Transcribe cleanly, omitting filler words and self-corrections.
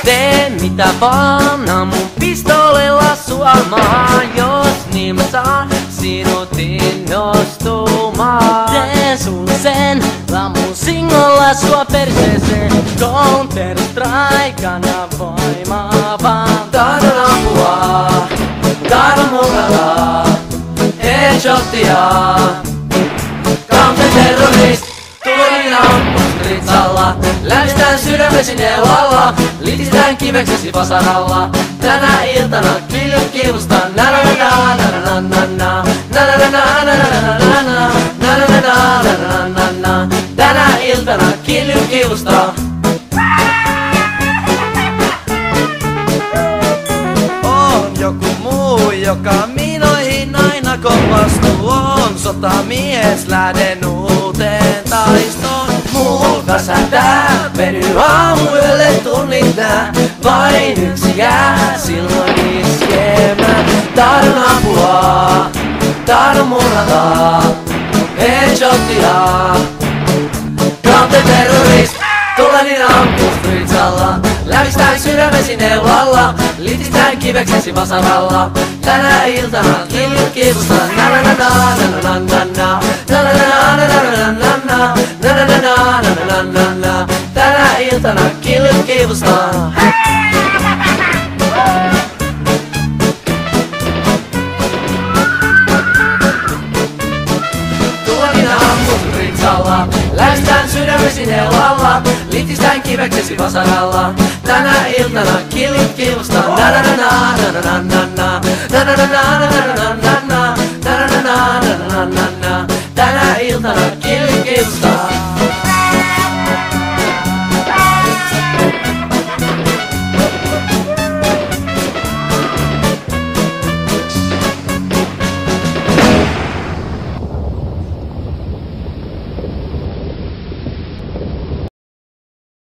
Tee mitä vaan, mun pistolilla suomaan. Jos niin mä saan sinut innostumaan. Teen sulle sen, lammun singolla sua perseeseen. Counter Strikeana voimaa vaan. Tahdon ampua, tahdon murhata, headshottia. Counter terrorist, tulin ampun stritsalla. Lämistän sydämesi neulalla, litistän kiveksesi vasaralla. Tänä iltana kiljut kivustan, na na na na na na na na na na na na na na. Tänä iltana kiljut kivustan. On joku muu, joka minoihin aina kovastuu. On sotamies, lähden uuteen taistoon. Mulka sätää, veny aamuyölle tunnit nää. Vain yksi jää, silloin iskemään. Tahdon apua, tahdon murhata, headshottia. Counter terrorist, tulenin ampuu stritsalla. Lämistän sydämesi neulalla, litistän kiveksesi vasaralla. Tänä iltana kiljut kivustan, na na na na na na na na na na na na na na na. Tänä iltana kiljut kivustan. Tulenin ampuu stritsalla, lämistän sydämesi neulalla, litistän kiveksesi vasaralla. Tänä iltana kiljut kivustan, na na na na na na na na na na na na